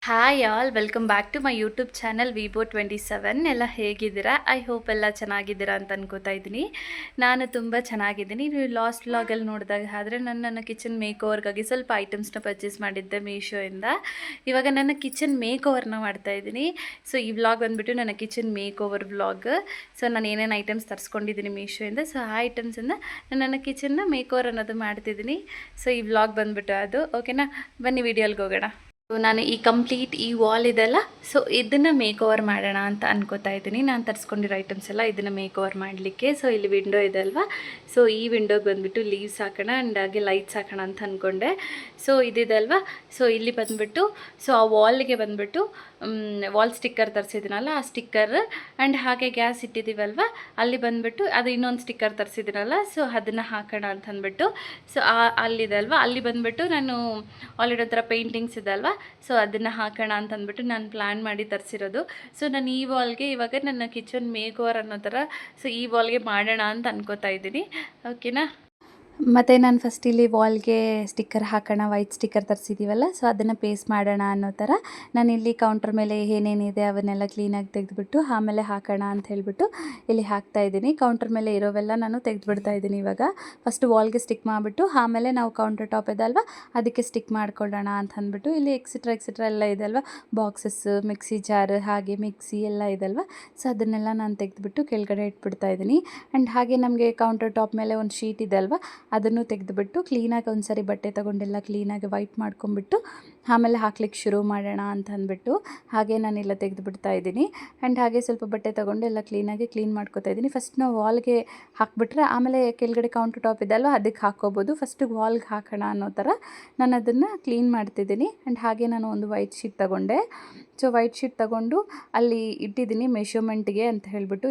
Hi all, welcome back to my YouTube channel ವಿಬೋ27. ಎಲ್ಲ ಹೇಗಿದ್ದೀರಾ? ಐ ಹೋಪ್ ಎಲ್ಲ ಚೆನ್ನಾಗಿದ್ದೀರಾ ಅಂತ ಅನ್ಕೋತಾ ಇದ್ದೀನಿ. ನಾನು ತುಂಬ ಚೆನ್ನಾಗಿದ್ದೀನಿ. ನೀವು ಲಾಸ್ಟ್ ವ್ಲಾಗಲ್ಲಿ ನೋಡಿದಾಗ ಆದರೆ ನನ್ನ ಕಿಚನ್ ಮೇಕ್ ಓವರ್ಗಾಗಿ ಸ್ವಲ್ಪ ಐಟಮ್ಸ್ನ ಪರ್ಚೇಸ್ ಮಾಡಿದ್ದೆ ಮೀಶೋಯಿಂದ. ಇವಾಗ ನನ್ನ ಕಿಚನ್ ಮೇಕ್ ಓವರ್ನ ಮಾಡ್ತಾಯಿದ್ದೀನಿ. ಸೊ ಈ ವ್ಲಾಗ್ ಬಂದುಬಿಟ್ಟು ನನ್ನ kitchen make over vlog. So ನಾನು ಏನೇನು ಐಟಮ್ಸ್ ತರಿಸ್ಕೊಂಡಿದ್ದೀನಿ ಮೀಶೋಯಿಂದ, ಸೊ ಆ ಐಟಮ್ಸಿಂದ ನಾನು ನನ್ನ ಕಿಚನ್ನ ಮೇಕ್ ಓವರ್ ಅನ್ನೋದು ಮಾಡ್ತಿದ್ದೀನಿ. ಸೊ ಈ ವ್ಲಾಗ್ ಬಂದುಬಿಟ್ಟು ಅದು ಓಕೆನಾ. ಬನ್ನಿ ವಿಡಿಯೋಲ್ಗೆ ಹೋಗೋಣ. ನಾನು ಈ ಕಂಪ್ಲೀಟ್ ಈ ವಾಲ್ ಇದೆಲ್ಲ, ಸೊ ಇದನ್ನು ಮೇಕ್ ಓವರ್ ಮಾಡೋಣ ಅಂತ ಅನ್ಕೋತಾ ಇದ್ದೀನಿ. ನಾನು ತರಿಸ್ಕೊಂಡಿರೋ ಐಟಮ್ಸ್ ಎಲ್ಲ ಇದನ್ನು ಮೇಕ್ ಓವರ್ ಮಾಡಲಿಕ್ಕೆ. ಸೊ ಇಲ್ಲಿ ವಿಂಡೋ ಇದೆ ಅಲ್ವಾ, ಸೊ ಈ ವಿಂಡೋಗೆ ಬಂದುಬಿಟ್ಟು ಲೀವ್ಸ್ ಹಾಕೋಣ ಆ್ಯಂಡ್ ಹಾಗೆ ಲೈಟ್ಸ್ ಹಾಕೋಣ ಅಂತ ಅಂದ್ಕೊಂಡೆ. ಸೊ ಇದಿದೆ ಅಲ್ವಾ, ಸೊ ಇಲ್ಲಿ ಬಂದುಬಿಟ್ಟು ಸೊ ಆ ವಾಲ್ಗೆ ಬಂದುಬಿಟ್ಟು ವಾಲ್ ಸ್ಟಿಕ್ಕರ್ ತರಿಸಿದ್ದೀನಲ್ಲ ಆ ಸ್ಟಿಕ್ಕರ್, ಆ್ಯಂಡ್ ಹಾಗೆ ಗ್ಯಾಸ್ ಇಟ್ಟಿದ್ದೀವಲ್ವ ಅಲ್ಲಿ ಬಂದುಬಿಟ್ಟು ಅದು ಇನ್ನೊಂದು ಸ್ಟಿಕ್ಕರ್ ತರಿಸಿದ್ದೀನಲ್ಲ, ಸೊ ಅದನ್ನು ಹಾಕೋಣ ಅಂತ ಅಂದ್ಬಿಟ್ಟು. ಸೊ ಅಲ್ಲಿದೆ ಅಲ್ವಾ, ಅಲ್ಲಿ ಬಂದುಬಿಟ್ಟು ನಾನು ಆಲ್ರೆಡಿ ಒಂಥರ ಪೇಂಟಿಂಗ್ಸ್ ಇದೆ ಅಲ್ವಾ, ಸೊ ಅದನ್ನು ಹಾಕೋಣ ಅಂತ ಅಂದ್ಬಿಟ್ಟು ನಾನು ಪ್ಲ್ಯಾನ್ ಮಾಡಿ ತರಿಸಿರೋದು. ಸೊ ನಾನು ಈ ವಾಲ್ಗೆ ಇವಾಗ ನನ್ನ ಕಿಚನ್ ಮೇಕ್ ಓವರ್ ಅನ್ನೋ ಥರ ಸೊ ಈ ವಾಲ್ಗೆ ಮಾಡೋಣ ಅಂತ ಅನ್ಕೋತಾ ಇದ್ದೀನಿ. ಓಕೆನಾ. ಮತ್ತು ನಾನು ಫಸ್ಟ್ ಇಲ್ಲಿ ವಾಲ್ಗೆ ಸ್ಟಿಕ್ಕರ್ ಹಾಕೋಣ, ವೈಟ್ ಸ್ಟಿಕ್ಕರ್ ತರಿಸಿದ್ದೀವಲ್ಲ, ಸೊ ಅದನ್ನು ಪೇಸ್ಟ್ ಮಾಡೋಣ ಅನ್ನೋ ಥರ ನಾನಿಲ್ಲಿ ಕೌಂಟರ್ ಮೇಲೆ ಏನೇನಿದೆ ಅವನ್ನೆಲ್ಲ ಕ್ಲೀನಾಗಿ ತೆಗೆದುಬಿಟ್ಟು ಆಮೇಲೆ ಹಾಕೋಣ ಅಂತ ಹೇಳಿಬಿಟ್ಟು ಇಲ್ಲಿ ಹಾಕ್ತಾಯಿದ್ದೀನಿ. ಕೌಂಟರ್ ಮೇಲೆ ಇರೋವೆಲ್ಲ ನಾನು ತೆಗೆದುಬಿಡ್ತಾ ಇದ್ದೀನಿ. ಇವಾಗ ಫಸ್ಟ್ ವಾಲ್ಗೆ ಸ್ಟಿಕ್ ಮಾಡಿಬಿಟ್ಟು ಆಮೇಲೆ ನಾವು ಕೌಂಟರ್ ಟಾಪ್ ಇದೆ ಅಲ್ವಾ ಅದಕ್ಕೆ ಸ್ಟಿಕ್ ಮಾಡ್ಕೊಳ್ಳೋಣ ಅಂತ ಅಂದ್ಬಿಟ್ಟು ಇಲ್ಲಿ ಎಕ್ಸಿಟ್ರಾ ಎಲ್ಲ ಇದೆ ಅಲ್ವಾ, ಬಾಕ್ಸಸ್, ಮಿಕ್ಸಿ ಜಾರ್, ಹಾಗೆ ಮಿಕ್ಸಿ ಎಲ್ಲ ಇದೆ ಅಲ್ವಾ, ಸೊ ಅದನ್ನೆಲ್ಲ ನಾನು ತೆಗೆದುಬಿಟ್ಟು ಕೆಳಗಡೆ ಇಟ್ಬಿಡ್ತಾ ಇದ್ದೀನಿ. ಆ್ಯಂಡ್ ಹಾಗೆ ನಮಗೆ ಕೌಂಟರ್ ಟಾಪ್ ಮೇಲೆ ಒಂದು ಶೀಟ್ ಇದೆ ಅಲ್ವಾ, ಅದನ್ನು ತೆಗೆದುಬಿಟ್ಟು ಕ್ಲೀನಾಗಿ ಒಂದು ಸರಿ ಬಟ್ಟೆ ತೊಗೊಂಡೆಲ್ಲ ಕ್ಲೀನಾಗಿ ವೈಟ್ ಮಾಡ್ಕೊಂಬಿಟ್ಟು ಆಮೇಲೆ ಹಾಕ್ಲಿಕ್ಕೆ ಶುರು ಮಾಡೋಣ ಅಂತ ಅಂದ್ಬಿಟ್ಟು ಹಾಗೆ ನಾನೆಲ್ಲ ತೆಗೆದುಬಿಡ್ತಾ ಇದ್ದೀನಿ. ಆ್ಯಂಡ್ ಹಾಗೆ ಸ್ವಲ್ಪ ಬಟ್ಟೆ ತೊಗೊಂಡು ಎಲ್ಲ ಕ್ಲೀನಾಗಿ ಕ್ಲೀನ್ ಮಾಡ್ಕೊತಾ ಇದ್ದೀನಿ. ಫಸ್ಟ್ ನಾವು ವಾಲ್ಗೆ ಹಾಕಿಬಿಟ್ರೆ ಆಮೇಲೆ ಕೆಳಗಡೆ ಕೌಂಟರ್ ಟಾಪ್ ಇದೆಯಲ್ವ ಅದಕ್ಕೆ ಹಾಕ್ಕೋಬೋದು. ಫಸ್ಟಿಗೆ ವಾಲ್ಗೆ ಹಾಕೋಣ ಅನ್ನೋ ಥರ ನಾನು ಅದನ್ನು ಕ್ಲೀನ್ ಮಾಡ್ತಿದ್ದೀನಿ. ಆ್ಯಂಡ್ ಹಾಗೆ ನಾನು ಒಂದು ವೈಟ್ ಶೀಟ್ ತೊಗೊಂಡೆ. ಸೊ ವೈಟ್ ಶೀಟ್ ತೊಗೊಂಡು ಅಲ್ಲಿ ಇಟ್ಟಿದ್ದೀನಿ ಮೆಷರ್ಮೆಂಟ್ಗೆ ಅಂತ ಹೇಳಿಬಿಟ್ಟು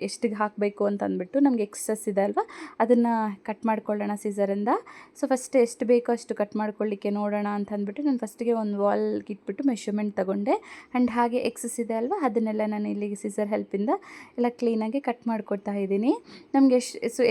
ಎಷ್ಟಿಗೆ ಹಾಕಬೇಕು ಅಂತ ಅಂದ್ಬಿಟ್ಟು ನಮಗೆ ಎಕ್ಸಸ್ ಇದೆ ಅಲ್ವಾ ಅದನ್ನು ಕಟ್ ಮಾಡ್ಕೊಳ್ಳೋಣ ಸೀಸರಿಂದ. ಸೊ ಫಸ್ಟ್ ಎಷ್ಟು ಬೇಕೋ ಅಷ್ಟು ಕಟ್ ಮಾಡ್ಕೊಳ್ಳಿಕ್ಕೆ ನೋಡೋಣ ಅಂತ ಅಂದ್ಬಿಟ್ಟು ನಾನು ಫಸ್ಟಿಗೆ ಒಂದು ವಾಲ್ಗೆ ಇಟ್ಬಿಟ್ಟು ಮೆಷರ್ಮೆಂಟ್ ತೊಗೊಂಡೆ. ಆ್ಯಂಡ್ ಹಾಗೆ ಎಕ್ಸಸ್ ಇದೆ ಅಲ್ವಾ ಅದನ್ನೆಲ್ಲ ನಾನು ಇಲ್ಲಿಗೆ ಸೀಸರ್ ಹೆಲ್ಪಿಂದ ಎಲ್ಲ ಕ್ಲೀನಾಗಿ ಕಟ್ ಮಾಡ್ಕೊಡ್ತಾ ಇದ್ದೀನಿ. ನಮಗೆ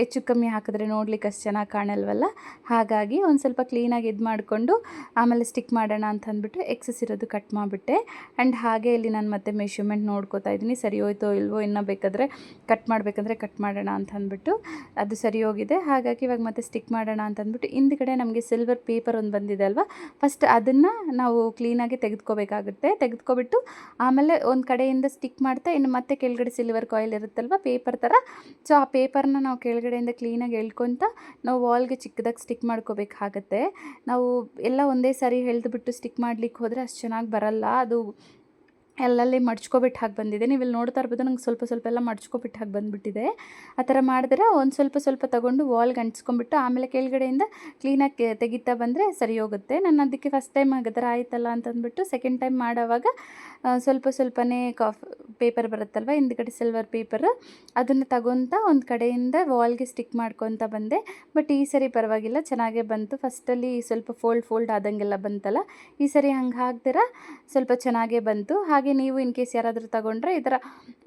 ಹೆಚ್ಚು ಕಮ್ಮಿ ಹಾಕಿದ್ರೆ ನೋಡ್ಲಿಕ್ಕೆ ಅಷ್ಟು ಚೆನ್ನಾಗಿ ಕಾಣಲ್ವಲ್ಲ, ಹಾಗಾಗಿ ಒಂದು ಸ್ವಲ್ಪ ಕ್ಲೀನಾಗಿ ಇದು ಮಾಡಿಕೊಂಡು ಆಮೇಲೆ ಸ್ಟಿಕ್ ಮಾಡೋಣ ಅಂತ ಅಂದ್ಬಿಟ್ಟು ಎಕ್ಸಸ್ ಇರೋದು ಕಟ್ ಮಾಡಿಬಿಟ್ಟೆ. ಆ್ಯಂಡ್ ಹಾಗೆ ಇಲ್ಲಿ ನಾನು ಮತ್ತೆ ಮೆಷರ್ಮೆಂಟ್ ನೋಡ್ಕೋತಾ ಇದ್ದೀನಿ, ಸರಿ ಹೋಯ್ತೋ ಇಲ್ವೋ, ಇನ್ನೂ ಬೇಕಾದರೆ ಕಟ್ ಮಾಡಬೇಕಂದ್ರೆ ಕಟ್ ಮಾಡೋಣ ಅಂತ ಅಂದ್ಬಿಟ್ಟು ಅದು ಸರಿ ಹೋಗಿದೆ. ಹಾಗಾಗಿ ಇವಾಗ ಮತ್ತೆ ಸ್ಟಿಕ್ ಮಾಡೋಣ ಅಂತ ಅಂದ್ಬಿಟ್ಟು ಹಿಂದ್ಗಡೆ ನಮಗೆ ಸಿಲ್ವರ್ ಪೇಪರ್ ಒಂದು ಬಂದಿದೆ ಅಲ್ವಾ, ಫಸ್ಟ್ ಅದನ್ನು ನಾವು ಕ್ಲೀನಾಗಿ ತೆಗೆದುಕೋಬೇಕಾಗುತ್ತೆ. ತೆಗೆದುಕೊಬಿಟ್ಟು ಆಮೇಲೆ ಒಂದು ಕಡೆಯಿಂದ ಸ್ಟಿಕ್ ಮಾಡ್ತಾ ಇನ್ನು ಮತ್ತೆ ಕೆಳಗಡೆ ಸಿಲ್ವರ್ ಕಾಯಿಲ್ ಇರುತ್ತಲ್ವ ಪೇಪರ್ ಥರ, ಸೊ ಆ ಪೇಪರ್ನ ನಾವು ಕೆಳಗಡೆಯಿಂದ ಕ್ಲೀನಾಗಿ ಎಳ್ಕೊತ ನಾವು ವಾಲ್ಗೆ ಚಿಕ್ಕದಾಗಿ ಸ್ಟಿಕ್ ಮಾಡ್ಕೋಬೇಕಾಗತ್ತೆ. ನಾವು ಎಲ್ಲ ಒಂದೇ ಸಾರಿ ಎಳೆದುಬಿಟ್ಟು ಸ್ಟಿಕ್ ಮಾಡಲಿಕ್ಕೆ ಹೋದರೆ ಅಷ್ಟು ಚೆನ್ನಾಗಿ ಬರಲ್ಲ, ಅದು ಎಲ್ಲಲ್ಲಿ ಮಡ್ಚ್ಕೊಬಿಟ್ಟು ಹಾಕಿ ಬಂದಿದೆ. ನೀವು ಇಲ್ಲಿ ನೋಡ್ತಾ ಇರ್ಬೋದು, ನಂಗೆ ಸ್ವಲ್ಪ ಎಲ್ಲ ಮಡ್ಚ್ಕೊಬಿಟ್ಟು ಹಾಕಿ ಬಂದುಬಿಟ್ಟಿದೆ. ಆ ಥರ ಮಾಡಿದ್ರೆ ಒಂದು ಸ್ವಲ್ಪ ತೊಗೊಂಡು ವಾಲ್ಗೆ ಅಂಟಿಸ್ಕೊಂಬಿಟ್ಟು ಆಮೇಲೆ ಕೆಳಗಡೆಯಿಂದ ಕ್ಲೀನಾಗಿ ತೆಗಿತಾ ಬಂದರೆ ಸರಿ ಹೋಗುತ್ತೆ. ನಾನು ಅದಕ್ಕೆ ಫಸ್ಟ್ ಟೈಮ್ ಆಗಿದ್ರೆ ಆಯ್ತಲ್ಲ ಅಂತಂದ್ಬಿಟ್ಟು ಸೆಕೆಂಡ್ ಟೈಮ್ ಮಾಡೋವಾಗ ಸ್ವಲ್ಪನೇ ಪೇಪರ್ ಬರುತ್ತಲ್ವ ಹಿಂದ್ಗಡೆ ಸಿಲ್ವರ್ ಪೇಪರ್, ಅದನ್ನು ತಗೊತ ಒಂದು ಕಡೆಯಿಂದ ವಾಲ್ಗೆ ಸ್ಟಿಕ್ ಮಾಡ್ಕೊತ ಬಂದೆ. ಬಟ್ ಈ ಸರಿ ಪರವಾಗಿಲ್ಲ, ಚೆನ್ನಾಗೇ ಬಂತು. ಫಸ್ಟಲ್ಲಿ ಸ್ವಲ್ಪ ಫೋಲ್ಡ್ ಆದಂಗೆಲ್ಲ ಬಂತಲ್ಲ, ಈ ಸರಿ ಹಂಗೆ ಹಾಕ್ದಿರ ಸ್ವಲ್ಪ ಚೆನ್ನಾಗೇ ಬಂತು. ಹಾಗೆ ನೀವು ಇನ್ ಕೇಸ್ ಯಾರಾದರೂ ತಗೊಂಡ್ರೆ ಈ ಥರ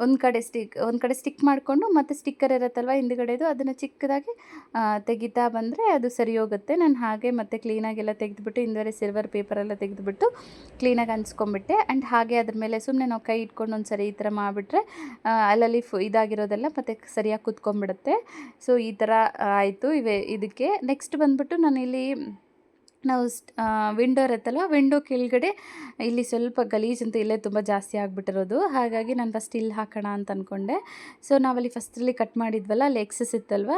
ಒಂದು ಕಡೆ ಸ್ಟಿಕ್ ಮಾಡಿಕೊಂಡು ಮತ್ತು ಸ್ಟಿಕ್ಕರ್ ಇರುತ್ತಲ್ವ ಹಿಂದುಗಡೆದು ಅದನ್ನು ಚಿಕ್ಕದಾಗಿ ತೆಗಿತಾ ಬಂದರೆ ಅದು ಸರಿ ಹೋಗುತ್ತೆ. ನಾನು ಹಾಗೆ ಮತ್ತೆ ಕ್ಲೀನಾಗೆಲ್ಲ ತೆಗೆದುಬಿಟ್ಟು ಹಿಂದುವರೆ ಸಿಲ್ವರ್ ಪೇಪರೆಲ್ಲ ತೆಗೆದುಬಿಟ್ಟು ಕ್ಲೀನಾಗಿ ಅಂಚ್ಕೊಂಡ್ಬಿಟ್ಟೆ. ಆ್ಯಂಡ್ ಹಾಗೆ ಅದ್ರ ಮೇಲೆ ಸುಮ್ಮನೆ ನಾವು ಕೈ ಇಟ್ಕೊಂಡು ಒಂದು ಸರಿ ಈ ಥರ ಮಾಡಿಬಿಟ್ರೆ ಅಲ್ಲಲ್ಲಿ ಇದಾಗಿರೋದೆಲ್ಲ ಮತ್ತು ಸರಿಯಾಗಿ ಕುತ್ಕೊಂಡ್ಬಿಡುತ್ತೆ. ಸೊ ಈ ಥರ ಆಯಿತು ಇದಕ್ಕೆ. ನೆಕ್ಸ್ಟ್ ಬಂದುಬಿಟ್ಟು ನಾನಿಲ್ಲಿ ನಾವು ವಿಂಡೋ ಇರುತ್ತಲ್ವ, ವಿಂಡೋ ಕೆಳಗಡೆ ಇಲ್ಲಿ ಸ್ವಲ್ಪ ಗಲೀಜಂತೂ ಇಲ್ಲೇ ತುಂಬ ಜಾಸ್ತಿ ಆಗಿಬಿಟ್ಟಿರೋದು, ಹಾಗಾಗಿ ನಾನು ಫಸ್ಟ್ ಇಲ್ಲಿ ಹಾಕೋಣ ಅಂತ ಅಂದ್ಕೊಂಡೆ. ಸೊ ನಾವಲ್ಲಿ ಫಸ್ಟಲ್ಲಿ ಕಟ್ ಮಾಡಿದ್ವಲ್ಲ, ಅಲ್ಲಿ ಎಕ್ಸಸ್ ಇತ್ತಲ್ವ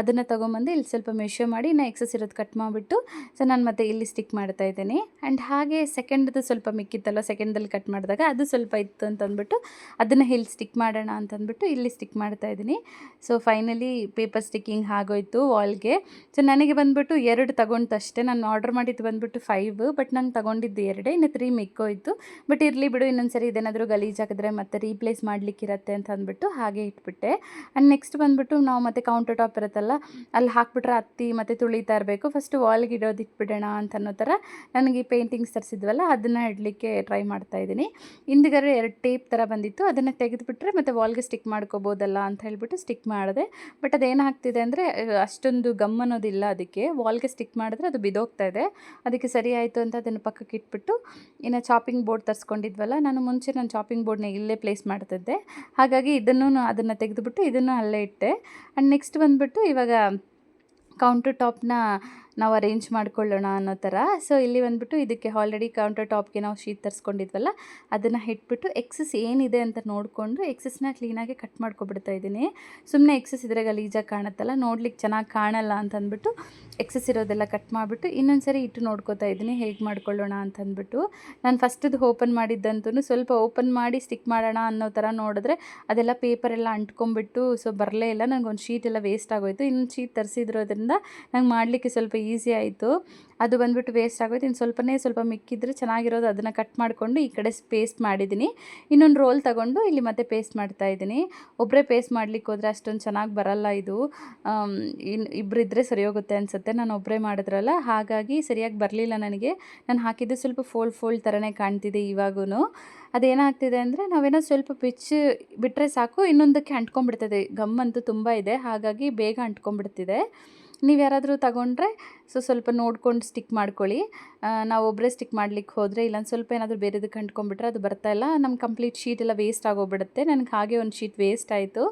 ಅದನ್ನು ತೊಗೊಂಬಂದು ಇಲ್ಲಿ ಸ್ವಲ್ಪ ಮೆಷರ್ ಮಾಡಿ ಇನ್ನು ಎಕ್ಸಸ್ ಇರೋದು ಕಟ್ ಮಾಡಿಬಿಟ್ಟು ಸೊ ನಾನು ಮತ್ತೆ ಇಲ್ಲಿ ಸ್ಟಿಕ್ ಮಾಡ್ತಾ ಇದ್ದೀನಿ. ಆ್ಯಂಡ್ ಹಾಗೆ ಸೆಕೆಂಡ್ದು ಸ್ವಲ್ಪ ಮಿಕ್ಕಿತ್ತಲ್ವ, ಸೆಕೆಂಡಲ್ಲಿ ಕಟ್ ಮಾಡಿದಾಗ ಅದು ಸ್ವಲ್ಪ ಇತ್ತು ಅಂತಂದ್ಬಿಟ್ಟು ಅದನ್ನು ಇಲ್ಲಿ ಸ್ಟಿಕ್ ಮಾಡೋಣ ಅಂತಂದ್ಬಿಟ್ಟು ಇಲ್ಲಿ ಸ್ಟಿಕ್ ಮಾಡ್ತಾ ಇದ್ದೀನಿ. ಸೊ ಫೈನಲಿ ಪೇಪರ್ ಸ್ಟಿಕ್ಕಿಂಗ್ ಆಗೋಯ್ತು ವಾಲ್ಗೆ. ಸೊ ನನಗೆ ಬಂದುಬಿಟ್ಟು 2 ತಗೊಂಡು ಅಷ್ಟೇ, ನಾನು ಆರ್ಡರ್ ಮಾಡಿದ್ದು ಬಂದುಬಿಟ್ಟು 5, ಬಟ್ ನಂಗೆ ತೊಗೊಂಡಿದ್ದು 2, ಇನ್ನು 3 ಮಿಕ್ಕೋಯ್ತು. ಬಟ್ ಇರಲಿ ಬಿಡು, ಇನ್ನೊಂದು ಸರಿ ಇದೇನಾದರೂ ಗಲೀಜ್ ಹಾಕಿದ್ರೆ ಮತ್ತೆ ರೀಪ್ಲೇಸ್ ಮಾಡಲಿಕ್ಕಿರತ್ತೆ ಅಂತ ಅಂದ್ಬಿಟ್ಟು ಹಾಗೆ ಇಟ್ಬಿಟ್ಟೆ. ಆ್ಯಂಡ್ ನೆಕ್ಸ್ಟ್ ಬಂದುಬಿಟ್ಟು ನಾವು ಮತ್ತೆ ಕೌಂಟರ್ ಟಾಪ್ ಇರುತ್ತಲ್ಲ ಅಲ್ಲಿ ಹಾಕ್ಬಿಟ್ರೆ ಹತ್ತಿ ಮತ್ತು ತುಳಿತಾ ಇರಬೇಕು. ಫಸ್ಟ್ ವಾಲ್ಗೆ ಇಡೋದು ಇಟ್ಬಿಡೋಣ ಅಂತ ಅನ್ನೋ ಥರ ನನಗೆ ಈ ಪೇಂಟಿಂಗ್ಸ್ ತರಿಸಿದ್ವಲ್ಲ ಅದನ್ನು ಇಡಲಿಕ್ಕೆ ಟ್ರೈ ಮಾಡ್ತಾಯಿದ್ದೀನಿ. ಹಿಂದ್ಗಡೆ 2 ಟೇಪ್ ಥರ ಬಂದಿತ್ತು, ಅದನ್ನು ತೆಗೆದುಬಿಟ್ರೆ ಮತ್ತು ವಾಲ್ಗೆ ಸ್ಟಿಕ್ ಮಾಡ್ಕೋಬೋದಲ್ಲ ಅಂತ ಹೇಳ್ಬಿಟ್ಟು ಸ್ಟಿಕ್ ಮಾಡಿದೆ. ಬಟ್ ಅದೇನಾಗ್ತಿದೆ ಅಂದರೆ ಅಷ್ಟೊಂದು ಗಮ್ ಅನ್ನೋದಿಲ್ಲ ಅದಕ್ಕೆ, ವಾಲ್ಗೆ ಸ್ಟಿಕ್ ಮಾಡಿದ್ರೆ ಅದು ಬಿದೋಗ್ತಾ ಇದೆ. ಇದೆ. ಅದಕ್ಕೆ ಸರಿ ಆಯಿತು ಅಂತ ಅದನ್ನು ಪಕ್ಕಕ್ಕೆ ಇಟ್ಬಿಟ್ಟು ಇನ್ನು ಚಾಪಿಂಗ್ ಬೋರ್ಡ್ ತರಿಸ್ಕೊಂಡಿದ್ವಲ್ಲ, ನಾನು ಮುಂಚೆ ನಾನು ಚಾಪಿಂಗ್ ಬೋರ್ಡ್ನ ಇಲ್ಲೇ ಪ್ಲೇಸ್ ಮಾಡ್ತಿದ್ದೆ. ಹಾಗಾಗಿ ಅದನ್ನು ತೆಗೆದುಬಿಟ್ಟು ಇದನ್ನು ಅಲ್ಲೇ ಇಟ್ಟೆ. ಆ್ಯಂಡ್ ನೆಕ್ಸ್ಟ್ ಬಂದುಬಿಟ್ಟು ಇವಾಗ ಕೌಂಟರ್ ಟಾಪ್ನ ನಾವು ಅರೇಂಜ್ ಮಾಡ್ಕೊಳ್ಳೋಣ ಅನ್ನೋ ಥರ. ಸೊ ಇಲ್ಲಿ ಬಂದುಬಿಟ್ಟು ಇದಕ್ಕೆ ಆಲ್ರೆಡಿ ಕೌಂಟರ್ ಟಾಪ್ಗೆ ನಾವು ಶೀಟ್ ತರಿಸ್ಕೊಂಡಿದ್ವಲ್ಲ, ಅದನ್ನು ಇಟ್ಬಿಟ್ಟು ಎಕ್ಸಸ್ ಏನಿದೆ ಅಂತ ನೋಡಿಕೊಂಡು ಎಕ್ಸಸ್ನ ಕ್ಲೀನಾಗಿ ಕಟ್ ಮಾಡ್ಕೊಬಿಡ್ತಾ ಇದ್ದೀನಿ. ಸುಮ್ಮನೆ ಎಕ್ಸಸ್ ಇದ್ರೆ ಗಲೀಜಾಗಿ ಕಾಣುತ್ತಲ್ಲ, ನೋಡ್ಲಿಕ್ಕೆ ಚೆನ್ನಾಗಿ ಕಾಣಲ್ಲ ಅಂತಂದ್ಬಿಟ್ಟು ಎಕ್ಸಸ್ ಇರೋದೆಲ್ಲ ಕಟ್ ಮಾಡಿಬಿಟ್ಟು ಇನ್ನೊಂದು ಸರಿ ಇಟ್ಟು ನೋಡ್ಕೋತಾ ಇದ್ದೀನಿ ಹೇಗೆ ಮಾಡ್ಕೊಳ್ಳೋಣ ಅಂತಂದ್ಬಿಟ್ಟು. ನಾನು ಫಸ್ಟದು ಓಪನ್ ಮಾಡಿದ್ದಂತೂ ಸ್ವಲ್ಪ ಓಪನ್ ಮಾಡಿ ಸ್ಟಿಕ್ ಮಾಡೋಣ ಅನ್ನೋ ಥರ ನೋಡಿದ್ರೆ ಅದೆಲ್ಲ ಪೇಪರೆಲ್ಲ ಅಂಟ್ಕೊಂಡ್ಬಿಟ್ಟು ಸೊ ಬರಲೇ ಇಲ್ಲ. ನನಗೊಂದು ಶೀಟ್ ಎಲ್ಲ ವೇಸ್ಟ್ ಆಗೋಯಿತು. ಇನ್ನೊಂದು ಶೀಟ್ ತರಿಸಿದ್ರೋದ್ರಿಂದ ನಂಗೆ ಮಾಡಲಿಕ್ಕೆ ಸ್ವಲ್ಪ ಈಸಿ ಆಯಿತು. ಅದು ಬಂದುಬಿಟ್ಟು ವೇಸ್ಟ್ ಆಗೋಯ್ತು. ಇನ್ನು ಸ್ವಲ್ಪ ಮಿಕ್ಕಿದ್ರೆ ಚೆನ್ನಾಗಿರೋದು ಅದನ್ನು ಕಟ್ ಮಾಡಿಕೊಂಡು ಈ ಕಡೆ ಪೇಸ್ಟ್ ಮಾಡಿದ್ದೀನಿ. ಇನ್ನೊಂದು ರೋಲ್ ತಗೊಂಡು ಇಲ್ಲಿ ಮತ್ತೆ ಪೇಸ್ಟ್ ಮಾಡ್ತಾಯಿದ್ದೀನಿ. ಒಬ್ಬರೇ ಪೇಸ್ಟ್ ಮಾಡಲಿಕ್ಕೆ ಹೋದರೆ ಅಷ್ಟೊಂದು ಚೆನ್ನಾಗಿ ಬರಲ್ಲ ಇದು. ಇಬ್ಬರು ಇದ್ದರೆ ಸರಿ ಹೋಗುತ್ತೆ ಅನಿಸುತ್ತೆ. ನಾನು ಒಬ್ಬರೇ ಮಾಡಿದ್ರಲ್ಲ, ಹಾಗಾಗಿ ಸರಿಯಾಗಿ ಬರಲಿಲ್ಲ ನನಗೆ. ನಾನು ಹಾಕಿದ್ದು ಸ್ವಲ್ಪ ಫೋಲ್ಡ್ ಥರನೇ ಕಾಣ್ತಿದೆ ಇವಾಗೂ. ಅದೇನಾಗ್ತಿದೆ ಅಂದರೆ ನಾವೇನೋ ಸ್ವಲ್ಪ ಬಿಟ್ಟರೆ ಸಾಕು ಇನ್ನೊಂದಕ್ಕೆ ಅಂಟ್ಕೊಂಡ್ಬಿಡ್ತದೆ. ಗಮ್ಮಂತೂ ತುಂಬ ಇದೆ, ಹಾಗಾಗಿ ಬೇಗ ಅಂಟ್ಕೊಂಡ್ಬಿಡ್ತಿದೆ. ನೀವು ಯಾರಾದರೂ ತಗೊಂಡ್ರೆ ಸ್ವಲ್ಪ ನೋಡ್ಕೊಂಡು ಸ್ಟಿಕ್ ಮಾಡ್ಕೊಳ್ಳಿ. ನಾವು ಒಬ್ಬರೇ ಸ್ಟಿಕ್ ಮಾಡ್ಲಿಕ್ಕೆ ಹೋದರೆ ಇಲ್ಲೊಂದು ಸ್ವಲ್ಪ ಏನಾದರೂ ಬೇರೆದಕ್ಕೆ ಅಂಟ್ಕೊಂಡ್ಬಿಟ್ರೆ ಅದು ಬರ್ತಾಯಿಲ್ಲ. ನಮ್ಮ ಕಂಪ್ಲೀಟ್ ಶೀಟ್ ಎಲ್ಲ ವೇಸ್ಟ್ ಆಗೋಗ್ಬಿಡುತ್ತೆ. ನನಗೆ ಹಾಗೆ ಒಂದು ಶೀಟ್ ವೇಸ್ಟ್ ಆಯಿತು.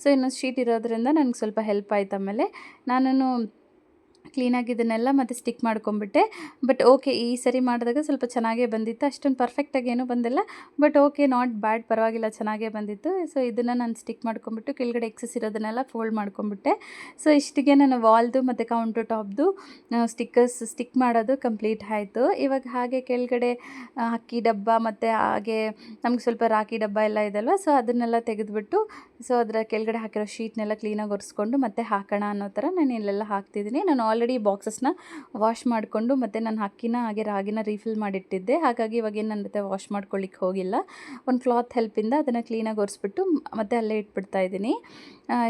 ಸೊ ಇನ್ನೊಂದು ಶೀಟ್ ಇರೋದ್ರಿಂದ ನನಗೆ ಸ್ವಲ್ಪ ಹೆಲ್ಪ್ ಆಯ್ತು. ಆಮೇಲೆ ನಾನು ಕ್ಲೀನಾಗಿ ಇದನ್ನೆಲ್ಲ ಮತ್ತೆ ಸ್ಟಿಕ್ ಮಾಡ್ಕೊಂಬಿಟ್ಟೆ. ಬಟ್ ಓಕೆ, ಈ ಸರಿ ಮಾಡಿದಾಗ ಸ್ವಲ್ಪ ಚೆನ್ನಾಗೇ ಬಂದಿತ್ತು. ಅಷ್ಟೊಂದು ಪರ್ಫೆಕ್ಟಾಗಿ ಏನೂ ಬಂದಿಲ್ಲ, ಬಟ್ ಓಕೆ, ನಾಟ್ ಬ್ಯಾಡ್, ಪರವಾಗಿಲ್ಲ, ಚೆನ್ನಾಗೇ ಬಂದಿತ್ತು. ಸೊ ಇದನ್ನು ನಾನು ಸ್ಟಿಕ್ ಮಾಡ್ಕೊಂಬಿಟ್ಟು ಕೆಳಗಡೆ ಎಕ್ಸಸ್ ಇರೋದನ್ನೆಲ್ಲ ಫೋಲ್ಡ್ ಮಾಡ್ಕೊಂಬಿಟ್ಟೆ. ಸೊ ಇಷ್ಟಿಗೆ ನಾನು ವಾಲ್ದು ಮತ್ತು ಕೌಂಟರ್ ಟಾಪ್ದು ಸ್ಟಿಕ್ ಮಾಡೋದು ಕಂಪ್ಲೀಟ್ ಆಯಿತು. ಇವಾಗ ಹಾಗೆ ಕೆಳಗಡೆ ಅಕ್ಕಿ ಡಬ್ಬ ಮತ್ತು ಹಾಗೆ ನಮ್ಗೆ ಸ್ವಲ್ಪ ರಾಖಿ ಡಬ್ಬ ಎಲ್ಲ ಇದಲ್ವ, ಸೊ ಅದನ್ನೆಲ್ಲ ತೆಗೆದುಬಿಟ್ಟು ಸೊ ಅದರ ಕೆಳಗಡೆ ಹಾಕಿರೋ ಶೀಟ್ನೆಲ್ಲ ಕ್ಲೀನಾಗಿ ಒರೆಸ್ಕೊಂಡು ಮತ್ತೆ ಹಾಕೋಣ ಅನ್ನೋ ಥರ ನಾನು ಇಲ್ಲೆಲ್ಲ ಹಾಕ್ತಿದ್ದೀನಿ. ನಾನು ಆಲ್ರೆಡಿ ಬಾಕ್ಸಸ್ನ ವಾಶ್ ಮಾಡಿಕೊಂಡು ಮತ್ತು ನಾನು ಅಕ್ಕಿನ ಹಾಗೆ ರಾಗಿನ ರೀಫಿಲ್ ಮಾಡಿಟ್ಟಿದ್ದೆ. ಹಾಗಾಗಿ ಇವಾಗೇನು ನನ್ನ ಜೊತೆ ವಾಶ್ ಮಾಡ್ಕೊಳ್ಳಿಕ್ಕೆ ಹೋಗಿಲ್ಲ. ಒಂದು ಕ್ಲಾತ್ ಹೆಲ್ಪಿಂದ ಅದನ್ನು ಕ್ಲೀನಾಗಿ ಒರೆಸ್ಬಿಟ್ಟು ಮತ್ತೆ ಅಲ್ಲೇ ಇಟ್ಬಿಡ್ತಾ ಇದ್ದೀನಿ.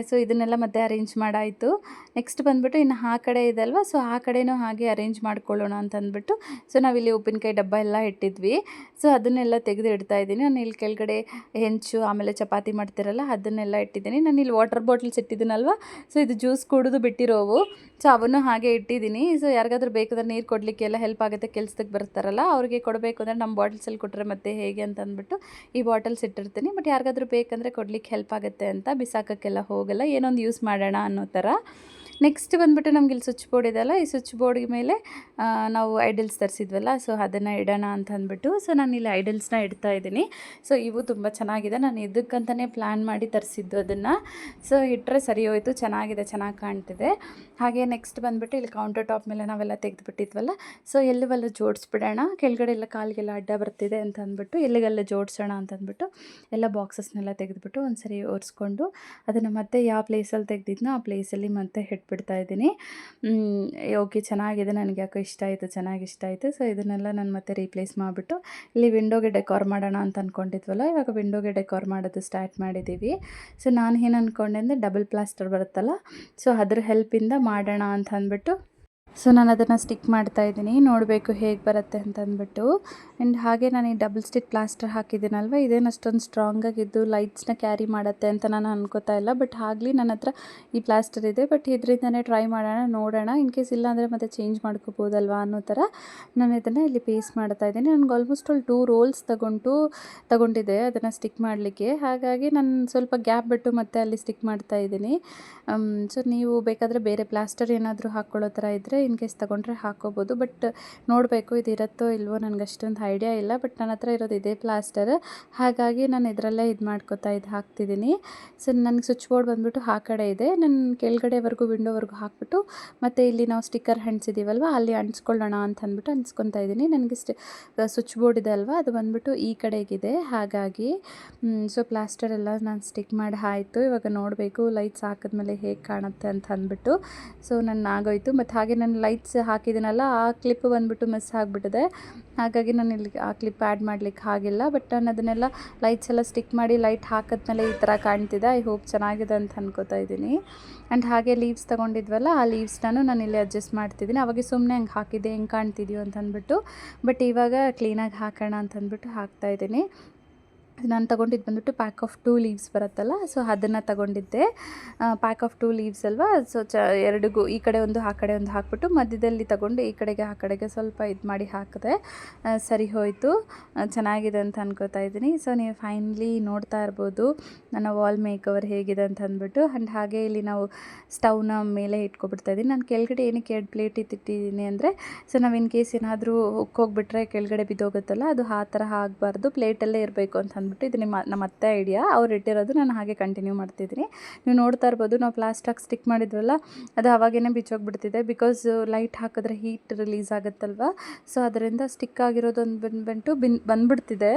ಸೊ ಇದನ್ನೆಲ್ಲ ಮತ್ತೆ ಅರೇಂಜ್ ಮಾಡಾಯಿತು. ನೆಕ್ಸ್ಟ್ ಬಂದುಬಿಟ್ಟು ಇನ್ನು ಆ ಕಡೆ ಇದೆ ಅಲ್ವಾ, ಸೊ ಆ ಕಡೆನೂ ಹಾಗೆ ಅರೇಂಜ್ ಮಾಡ್ಕೊಳ್ಳೋಣ ಅಂತ ಅಂದ್ಬಿಟ್ಟು ಸೊ ನಾವಿಲ್ಲಿ ಉಪ್ಪಿನಕಾಯಿ ಡಬ್ಬ ಎಲ್ಲ ಇಟ್ಟಿದ್ವಿ. ಸೊ ಅದನ್ನೆಲ್ಲ ತೆಗೆದು ಇಡ್ತಾ ಇದ್ದೀನಿ. ನಾನು ಇಲ್ಲಿ ಕೆಳಗಡೆ ಹೆಂಚು ಆಮೇಲೆ ಚಪಾತಿ ಮಾಡ್ತಿರಲ್ಲ ಅದನ್ನೆಲ್ಲ ಇಟ್ಟಿದ್ದೀನಿ. ನಾನು ಇಲ್ಲಿ ವಾಟರ್ ಬಾಟಲ್ಸ್ ಇಟ್ಟಿದ್ದೀನಲ್ವ, ಸೊ ಇದು ಜ್ಯೂಸ್ ಕುಡಿದು ಬಿಟ್ಟಿರೋವು, ಸೊ ಅವನ್ನು ಹಾಗೆ ಇಟ್ಟಿದ್ದೀನಿ. ಸೊ ಯಾರಿಗಾದ್ರೂ ಬೇಕಾದ್ರೆ ನೀರು ಕೊಡಲಿಕ್ಕೆ ಎಲ್ಲ ಹೆಲ್ಪ್ ಆಗುತ್ತೆ, ಕೆಲ್ಸಕ್ಕೆ ಬರ್ತಾರಲ್ಲ ಅವ್ರಿಗೆ ಕೊಡಬೇಕು ಅಂದರೆ ನಮ್ಮ ಬಾಟಲ್ಸಲ್ಲಿ ಕೊಟ್ಟರೆ ಮತ್ತೆ ಹೇಗೆ ಅಂತ ಅಂದ್ಬಿಟ್ಟು ಈ ಬಾಟಲ್ಸ್ ಇಟ್ಟಿರ್ತೀನಿ. ಬಟ್ ಯಾರಿಗಾದ್ರೂ ಬೇಕಂದರೆ ಕೊಡಲಿಕ್ಕೆ ಹೆಲ್ಪ್ ಆಗುತ್ತೆ ಅಂತ, ಬಿಸಾಕೋಕ್ಕೆಲ್ಲ ಹೋಗಲ್ಲ, ಏನೊಂದು ಯೂಸ್ ಮಾಡೋಣ ಅನ್ನೋ ಥರ. ನೆಕ್ಸ್ಟ್ ಬಂದುಬಿಟ್ಟು ನಮ್ಗೆ ಇಲ್ಲಿ ಸ್ವಿಚ್ ಬೋರ್ಡ್ ಇದೆಯಲ್ಲ, ಈ ಸ್ವಿಚ್ ಬೋರ್ಡ್ ಮೇಲೆ ನಾವು ಐಡಲ್ಸ್ ತರಿಸಿದ್ವಲ್ಲ, ಸೊ ಅದನ್ನು ಇಡೋಣ ಅಂತ ಅಂದ್ಬಿಟ್ಟು ಸೊ ನಾನು ಇಲ್ಲಿ ಐಡಲ್ಸ್ನ ಇಡ್ತಾ ಇದ್ದೀನಿ. ಸೊ ಇವು ತುಂಬ ಚೆನ್ನಾಗಿದೆ. ನಾನು ಇದಕ್ಕಂತಲೇ ಪ್ಲ್ಯಾನ್ ಮಾಡಿ ತರಿಸಿದ್ದು ಅದನ್ನು. ಸೊ ಇಟ್ಟರೆ ಸರಿ ಹೋಯಿತು, ಚೆನ್ನಾಗಿದೆ, ಚೆನ್ನಾಗಿ ಕಾಣ್ತಿದೆ. ಹಾಗೆ ನೆಕ್ಸ್ಟ್ ಬಂದುಬಿಟ್ಟು ಇಲ್ಲಿ ಕೌಂಟರ್ ಟಾಪ್ ಮೇಲೆ ನಾವೆಲ್ಲ ತೆಗೆದುಬಿಟ್ಟಿದ್ವಲ್ಲ, ಸೊ ಎಲ್ಲವೆಲ್ಲ ಜೋಡಿಸ್ಬಿಡೋಣ, ಕೆಳಗಡೆ ಎಲ್ಲ ಕಾಲಿಗೆಲ್ಲ ಅಡ್ಡ ಬರ್ತಿದೆ ಅಂತ ಅಂದ್ಬಿಟ್ಟು ಎಲ್ಲಿಗೆಲ್ಲ ಜೋಡಿಸೋಣ ಅಂತಂದ್ಬಿಟ್ಟು ಎಲ್ಲ ಬಾಕ್ಸಸ್ನೆಲ್ಲ ತೆಗೆದುಬಿಟ್ಟು ಒಂದು ಸರಿ ಒರೆಸ್ಕೊಂಡು ಅದನ್ನು ಮತ್ತೆ ಯಾವ ಪ್ಲೇಸಲ್ಲಿ ತೆಗೆದಿದ್ನೋ ಆ ಪ್ಲೇಸಲ್ಲಿ ಮತ್ತೆ ಇಟ್ಬಿಡ್ತಾ ಇದ್ದೀನಿ. ಓಕೆ, ಚೆನ್ನಾಗಿದೆ, ನನಗೆ ಯಾಕೋ ಇಷ್ಟ ಆಯಿತು, ಚೆನ್ನಾಗಿ ಇಷ್ಟ ಆಯಿತು. ಸೊ ಇದನ್ನೆಲ್ಲ ನಾನು ಮತ್ತೆ ರೀಪ್ಲೇಸ್ ಮಾಡಿಬಿಟ್ಟು ಇಲ್ಲಿ ವಿಂಡೋಗೆ ಡೆಕೋರ್ ಮಾಡೋಣ ಅಂತ ಅಂದ್ಕೊಂಡಿದ್ವಲ್ಲ, ಇವಾಗ ವಿಂಡೋಗೆ ಡೆಕೋರ್ ಮಾಡೋದು ಸ್ಟಾರ್ಟ್ ಮಾಡಿದ್ದೀವಿ. ಸೊ ನಾನು ಏನು ಅಂದ್ಕೊಂಡೆ ಅಂದರೆ ಡಬಲ್ ಪ್ಲಾಸ್ಟರ್ ಬರುತ್ತಲ್ಲ, ಸೊ ಅದ್ರ ಹೆಲ್ಪಿಂದ ಮಾಡೋಣ ಅಂತ ಅಂದ್ಬಿಟ್ಟು ಸೊ ನಾನು ಅದನ್ನು ಸ್ಟಿಕ್ ಮಾಡ್ತಾಯಿದ್ದೀನಿ, ನೋಡಬೇಕು ಹೇಗೆ ಬರುತ್ತೆ ಅಂತಂದ್ಬಿಟ್ಟು. ಆ್ಯಂಡ್ ಹಾಗೆ ನಾನು ಈ ಡಬಲ್ ಸ್ಟಿಕ್ ಪ್ಲಾಸ್ಟರ್ ಹಾಕಿದ್ದೀನಲ್ವ, ಇದೇನು ಅಷ್ಟೊಂದು ಸ್ಟ್ರಾಂಗಾಗಿದ್ದು ಲೈಟ್ಸ್ನ ಕ್ಯಾರಿ ಮಾಡುತ್ತೆ ಅಂತ ನಾನು ಅನ್ಕೋತಾ ಇಲ್ಲ. ಬಟ್ ಆಗಲಿ, ನನ್ನ ಹತ್ರ ಈ ಪ್ಲಾಸ್ಟರ್ ಇದೆ, ಬಟ್ ಇದರಿಂದನೇ ಟ್ರೈ ಮಾಡೋಣ, ನೋಡೋಣ. ಇನ್ ಕೇಸ್ ಇಲ್ಲ ಅಂದರೆ ಮತ್ತೆ ಚೇಂಜ್ ಮಾಡ್ಕೋಬೋದಲ್ವಾ ಅನ್ನೋ ಥರ ನಾನು ಇದನ್ನು ಇಲ್ಲಿ ಪೇಸ್ಟ್ ಮಾಡ್ತಾಯಿದ್ದೀನಿ. ನನಗೆ ಆಲ್ಮೋಸ್ಟ್ ಅಲ್ಲಿ 2 ರೋಲ್ಸ್ ತಗೊಂಡಿದ್ದೆ ಅದನ್ನು ಸ್ಟಿಕ್ ಮಾಡಲಿಕ್ಕೆ. ಹಾಗಾಗಿ ನಾನು ಸ್ವಲ್ಪ ಗ್ಯಾಪ್ ಬಿಟ್ಟು ಮತ್ತೆ ಅಲ್ಲಿ ಸ್ಟಿಕ್ ಮಾಡ್ತಾಯಿದ್ದೀನಿ. ಸೊ ನೀವು ಬೇಕಾದರೆ ಬೇರೆ ಪ್ಲಾಸ್ಟರ್ ಏನಾದರೂ ಹಾಕ್ಕೊಳ್ಳೋ ಥರ ಇದ್ದರೆ ಇನ್ ಕೇಸ್ ತೊಗೊಂಡ್ರೆ ಹಾಕ್ಕೋಬೋದು. ಬಟ್ ನೋಡಬೇಕು ಇದು ಇರುತ್ತೋ ಇಲ್ವೋ, ನನಗೆ ಅಷ್ಟೊಂದು ಐಡಿಯಾ ಇಲ್ಲ. ಬಟ್ ನನ್ನ ಹತ್ರ ಇರೋದು ಇದೇ ಪ್ಲಾಸ್ಟರ್, ಹಾಗಾಗಿ ನಾನು ಇದರಲ್ಲೇ ಹಾಕ್ತಿದ್ದೀನಿ. ಸೊ ನನಗೆ ಸ್ವಿಚ್ ಬೋರ್ಡ್ ಬಂದುಬಿಟ್ಟು ಆ ಕಡೆ ಇದೆ. ನಾನು ಕೆಳಗಡೆವರೆಗೂ ವಿಂಡೋವರೆಗೂ ಹಾಕ್ಬಿಟ್ಟು ಮತ್ತು ಇಲ್ಲಿ ನಾವು ಸ್ಟಿಕ್ಕರ್ ಅಂಟಿಸಿದ್ದೀವಲ್ವ ಅಲ್ಲಿ ಅಂಟಿಸ್ಕೊಳ್ಳೋಣ ಅಂತ ಅಂದ್ಬಿಟ್ಟು ಅಂಟಿಸ್ಕೊತಾ ಇದ್ದೀನಿ. ನನಗೆ ಸ್ವಿಚ್ ಬೋರ್ಡ್ ಇದೆ ಅಲ್ವಾ, ಅದು ಬಂದುಬಿಟ್ಟು ಈ ಕಡೆಗಿದೆ. ಹಾಗಾಗಿ ಸೊ ಪ್ಲಾಸ್ಟರ್ ಎಲ್ಲ ನಾನು ಸ್ಟಿಕ್ ಮಾಡಿ ಆಯಿತು. ಇವಾಗ ನೋಡಬೇಕು ಲೈಟ್ಸ್ ಹಾಕಿದ್ಮೇಲೆ ಹೇಗೆ ಕಾಣುತ್ತೆ ಅಂತ ಅಂದ್ಬಿಟ್ಟು. ಸೊ ನನ್ನ ಆಗೋಯ್ತು. ಮತ್ತು ಹಾಗೆ ನಾನು ಲೈಟ್ಸ್ ಹಾಕಿದ್ದೀನಲ್ಲ, ಆ ಕ್ಲಿಪ್ ಬಂದುಬಿಟ್ಟು ಮಿಸ್ ಆಗಿಬಿಟ್ಟಿದೆ. ಹಾಗಾಗಿ ನಾನು ಇಲ್ಲಿ ಆ ಕ್ಲಿಪ್ ಆ್ಯಡ್ ಮಾಡಲಿಕ್ಕೆ ಆಗಿಲ್ಲ. ಬಟ್ ನಾನು ಅದನ್ನೆಲ್ಲ ಲೈಟ್ಸ್ ಎಲ್ಲ ಸ್ಟಿಕ್ ಮಾಡಿ ಲೈಟ್ ಹಾಕಿದ್ಮೇಲೆ ಈ ಥರ ಕಾಣ್ತಿದೆ. ಐ ಹೋಪ್ ಚೆನ್ನಾಗಿದೆ ಅಂತ ಅನ್ಕೋತಾ ಇದ್ದೀನಿ. ಆ್ಯಂಡ್ ಹಾಗೆ ಲೀವ್ಸ್ ತೊಗೊಂಡಿದ್ವಲ್ಲ, ಆ ಲೀವ್ಸ್ನೂ ನಾನು ಇಲ್ಲಿ ಅಡ್ಜಸ್ಟ್ ಮಾಡ್ತಿದ್ದೀನಿ. ಅವಾಗ ಸುಮ್ಮನೆ ಹಂಗೆ ಹಾಕಿದ್ದೆ, ಹೆಂಗೆ ಕಾಣ್ತಿದೆಯೋ ಅಂತ ಅಂದ್ಬಿಟ್ಟು. ಬಟ್ ಇವಾಗ ಕ್ಲೀನಾಗಿ ಹಾಕೋಣ ಅಂತ ಅಂದ್ಬಿಟ್ಟು ಹಾಕ್ತಾಯಿದ್ದೀನಿ. ನಾನು ತೊಗೊಂಡಿದ್ದು ಬಂದುಬಿಟ್ಟು ಪ್ಯಾಕ್ ಆಫ್ 2 ಲೀವ್ಸ್ ಬರುತ್ತಲ್ಲ, ಸೊ ಅದನ್ನು ತೊಗೊಂಡಿದ್ದೆ. ಪ್ಯಾಕ್ ಆಫ್ 2 ಲೀವ್ಸ್ ಅಲ್ವಾ, ಸೊ ಎರಡಿಗೂ ಈ ಕಡೆ ಒಂದು ಆ ಕಡೆ ಒಂದು ಹಾಕ್ಬಿಟ್ಟು ಮಧ್ಯದಲ್ಲಿ ತೊಗೊಂಡು ಈ ಕಡೆಗೆ ಆ ಕಡೆಗೆ ಸ್ವಲ್ಪ ಇದು ಮಾಡಿ ಹಾಕಿದೆ. ಸರಿ ಹೋಯಿತು. ಚೆನ್ನಾಗಿದೆ ಅಂತ ಅನ್ಕೋತಾ ಇದ್ದೀನಿ. ಸೊ ನೀವು ಫೈನಲಿ ನೋಡ್ತಾ ಇರ್ಬೋದು ನನ್ನ ವಾಲ್ ಮೇಕವರ್ ಹೇಗಿದೆ ಅಂತ ಅಂದ್ಬಿಟ್ಟು. ಆ್ಯಂಡ್ ಹಾಗೆ ಇಲ್ಲಿ ನಾವು ಸ್ಟವ್ನ ಮೇಲೆ ಇಟ್ಕೊಬಿಡ್ತಾ ಇದ್ದೀನಿ. ನಾನು ಕೆಳಗಡೆ ಏನಕ್ಕೆ 2 ಪ್ಲೇಟ್ ಇಟ್ಟಿದ್ದೀನಿ ಅಂದರೆ, ಸೊ ನಾವು ಇನ್ ಕೇಸ್ ಏನಾದರೂ ಉಕ್ಕೋಗ್ಬಿಟ್ರೆ ಕೆಳಗಡೆ ಬಿದ್ದೋಗುತ್ತಲ್ಲ, ಅದು ಆ ಥರ ಆಗಬಾರ್ದು, ಪ್ಲೇಟಲ್ಲೇ ಇರಬೇಕು ಅಂತ ಅಂದ್ಬಿಟ್ಟು ಇದು ನಮ್ಮ ಅತ್ತೆ ಐಡಿಯಾ. ಅವ್ರು ಇಟ್ಟಿರೋದು, ನಾನು ಹಾಗೆ ಕಂಟಿನ್ಯೂ ಮಾಡ್ತಿದ್ದೀನಿ. ನೀವು ನೋಡ್ತಾ ಇರ್ಬೋದು, ನಾವು ಪ್ಲಾಸ್ಟಿಕ್ ಸ್ಟಿಕ್ ಮಾಡಿದ್ವಲ್ಲ, ಅದು ಅವಾಗೇ ಬಿಚ್ಚೋಗ್ಬಿಡ್ತಿದೆ. ಬಿಕಾಸ್ ಲೈಟ್ ಹಾಕಿದ್ರೆ ಹೀಟ್ ರಿಲೀಸ್ ಆಗುತ್ತಲ್ವ, ಸೊ ಅದರಿಂದ ಸ್ಟಿಕ್ ಆಗಿರೋದೊಂದು ಬಂದ್ಬಿಡ್ತಿದೆ.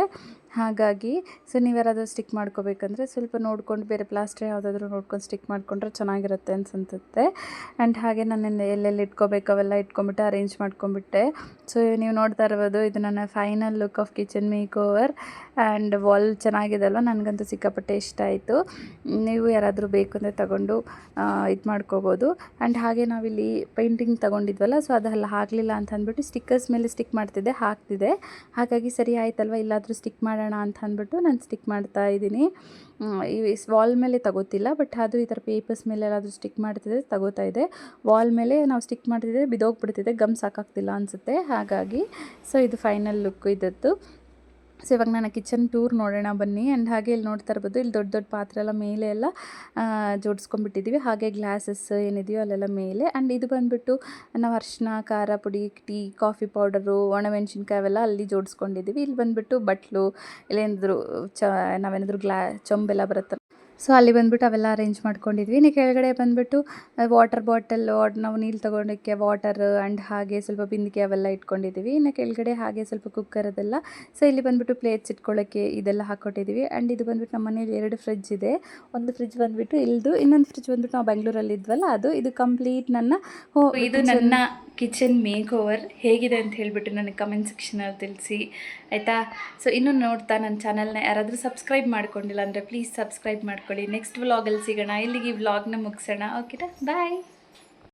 ಹಾಗಾಗಿ ಸೊ ನೀವು ಯಾರಾದರೂ ಸ್ಟಿಕ್ ಮಾಡ್ಕೋಬೇಕಂದ್ರೆ ಸ್ವಲ್ಪ ನೋಡ್ಕೊಂಡು ಬೇರೆ ಪ್ಲಾಸ್ಟರ್ ಯಾವುದಾದ್ರೂ ನೋಡ್ಕೊಂಡು ಸ್ಟಿಕ್ ಮಾಡಿಕೊಂಡ್ರೆ ಚೆನ್ನಾಗಿರುತ್ತೆ ಅನ್ಸುತ್ತೆ. ಆ್ಯಂಡ್ ಹಾಗೆ ನಾನು ಎಲ್ಲೆಲ್ಲಿ ಇಟ್ಕೋಬೇಕು ಅವೆಲ್ಲ ಇಟ್ಕೊಂಬಿಟ್ಟು ಅರೇಂಜ್ ಮಾಡ್ಕೊಂಬಿಟ್ಟೆ. ಸೊ ನೀವು ನೋಡ್ತಾ ಇರ್ಬೋದು, ಇದು ನನ್ನ final look of kitchen make over. And wall ಚೆನ್ನಾಗಿದೆ ಅಲ್ವ, ನನಗಂತೂ ಸಿಕ್ಕಾಪಟ್ಟೆ ಇಷ್ಟ ಆಯಿತು. ನೀವು ಯಾರಾದರೂ ಬೇಕು ಅಂದರೆ ತಗೊಂಡು ಇದು ಮಾಡ್ಕೋಬೋದು. ಆ್ಯಂಡ್ ಹಾಗೆ ನಾವಿಲ್ಲಿ ಪೇಂಟಿಂಗ್ ತೊಗೊಂಡಿದ್ವಲ್ಲ, ಸೊ ಅದೆಲ್ಲ ಆಗಲಿಲ್ಲ ಅಂತ ಅಂದ್ಬಿಟ್ಟು ಸ್ಟಿಕ್ಕರ್ಸ್ ಮೇಲೆ ಸ್ಟಿಕ್ ಹಾಕ್ತಿದ್ದೆ. ಹಾಗಾಗಿ ಸರಿ ಆಯ್ತಲ್ವ, ಇಲ್ಲಾದರೂ ಸ್ಟಿಕ್ ಮಾಡೋಣ ಅಂತ ಅಂದ್ಬಿಟ್ಟು ನಾನು ಸ್ಟಿಕ್ ಮಾಡ್ತಾ ಇದ್ದೀನಿ. ಈ ವಾಲ್ ಮೇಲೆ ತಗೋತಿಲ್ಲ, ಬಟ್ ಅದು ಈ ಥರ ಪೇಪರ್ಸ್ ಮೇಲೆ ಎಲ್ಲಾದರೂ ಸ್ಟಿಕ್ ಮಾಡ್ತಿದ್ರೆ ತಗೋತಾ ಇದೆ. ವಾಲ್ ಮೇಲೆ ನಾವು ಸ್ಟಿಕ್ ಮಾಡ್ತಿದ್ರೆ ಬಿದ್ದೋಗ್ಬಿಡ್ತಿದೆ, ಗಮ್ ಸಾಕಾಗ್ತಿಲ್ಲ ಅನಿಸುತ್ತೆ. ಹಾಗಾಗಿ ಸೊ ಇದು ಫೈನಲ್ ಲುಕ್ ಇದ್ದದ್ದು. ಸೊ ಇವಾಗ ನಾನು ಕಿಚನ್ ಟೂರ್ ನೋಡೋಣ ಬನ್ನಿ. ಆ್ಯಂಡ್ ಹಾಗೆ ಇಲ್ಲಿ ನೋಡ್ತಾ ಇರ್ಬೋದು, ಇಲ್ಲಿ ದೊಡ್ಡ ದೊಡ್ಡ ಪಾತ್ರೆ ಎಲ್ಲ ಮೇಲೆ ಎಲ್ಲ ಜೋಡಿಸ್ಕೊಂಡ್ಬಿಟ್ಟಿದ್ದೀವಿ. ಹಾಗೆ ಗ್ಲಾಸಸ್ ಏನಿದೆಯೋ ಅಲ್ಲೆಲ್ಲ ಮೇಲೆ. ಆ್ಯಂಡ್ ಇದು ಬಂದುಬಿಟ್ಟು ನಾವು ಅರಿಶಿನ, ಖಾರ ಪುಡಿ, ಟೀ, ಕಾಫಿ ಪೌಡರು, ಒಣಮೆಣ್ಸಿನ್ಕಾಯಿ ಅವೆಲ್ಲ ಅಲ್ಲಿ ಜೋಡಿಸ್ಕೊಂಡಿದ್ದೀವಿ. ಇಲ್ಲಿ ಬಂದುಬಿಟ್ಟು ಬಟ್ಲು, ಇಲ್ಲೇನಾದರೂ ನಾವೇನಾದರೂ ಚೊಂಬೆಲ್ಲ ಬರುತ್ತಲ್ಲ, ಸೊ ಅಲ್ಲಿ ಬಂದುಬಿಟ್ಟು ಅವೆಲ್ಲ ಅರೇಂಜ್ ಮಾಡ್ಕೊಂಡಿದ್ವಿ. ಇನ್ನು ಕೆಳಗಡೆ ಬಂದುಬಿಟ್ಟು ವಾಟರ್ ಬಾಟಲ್, ನಾವು ನೀರು ತೊಗೊಳಕ್ಕೆ ವಾಟರ್, ಆ್ಯಂಡ್ ಹಾಗೆ ಸ್ವಲ್ಪ ಬಿಂದಿಗೆ ಅವೆಲ್ಲ ಇಟ್ಕೊಂಡಿದ್ದೀವಿ. ಇನ್ನು ಕೆಳಗಡೆ ಹಾಗೆ ಸ್ವಲ್ಪ ಕುಕ್ಕರ್ ಅದೆಲ್ಲ. ಸೊ ಇಲ್ಲಿ ಬಂದುಬಿಟ್ಟು ಪ್ಲೇಟ್ಸ್ ಇಟ್ಕೊಳ್ಳೋಕ್ಕೆ ಇದೆಲ್ಲ ಹಾಕ್ಕೊಟ್ಟಿದ್ದೀವಿ. ಆ್ಯಂಡ್ ಇದು ಬಂದುಬಿಟ್ಟು ನಮ್ಮ ಮನೇಲಿ 2 ಫ್ರಿಡ್ಜ್ ಇದೆ. ಒಂದು ಫ್ರಿಡ್ಜ್ ಬಂದುಬಿಟ್ಟು ಇಲ್ದು, ಇನ್ನೊಂದು ಫ್ರಿಡ್ಜ್ ಬಂದುಬಿಟ್ಟು ನಾವು ಬೆಂಗಳೂರಲ್ಲಿ ಇದ್ವಲ್ಲ ಅದು. ಇದು ಕಂಪ್ಲೀಟ್ ಇದು ನನ್ನ ಕಿಚನ್ ಮೇಕ್ ಓವರ್. ಹೇಗಿದೆ ಅಂತ ಹೇಳಿಬಿಟ್ಟು ನನಗೆ ಕಮೆಂಟ್ ಸೆಕ್ಷನಲ್ಲಿ ತಿಳಿಸಿ, ಆಯಿತಾ. ಸೊ ಇನ್ನೂ ನೋಡ್ತಾ ನನ್ನ ಚಾನಲ್ನ ಯಾರಾದರೂ ಸಬ್ಸ್ಕ್ರೈಬ್ ಮಾಡ್ಕೊಂಡಿಲ್ಲ ಅಂದರೆ ಪ್ಲೀಸ್ ಸಬ್ಸ್ಕ್ರೈಬ್ ಮಾಡ್ಕೊಳ್ಳಿ. ನೆಕ್ಸ್ಟ್ ವ್ಲಾಗಲ್ಲಿ ಸಿಗೋಣ. ಇಲ್ಲಿಗೆ ಈ ವ್ಲಾಗ್ನ ಮುಗಿಸೋಣ. ಓಕೆನಾ, ಬಾಯ್.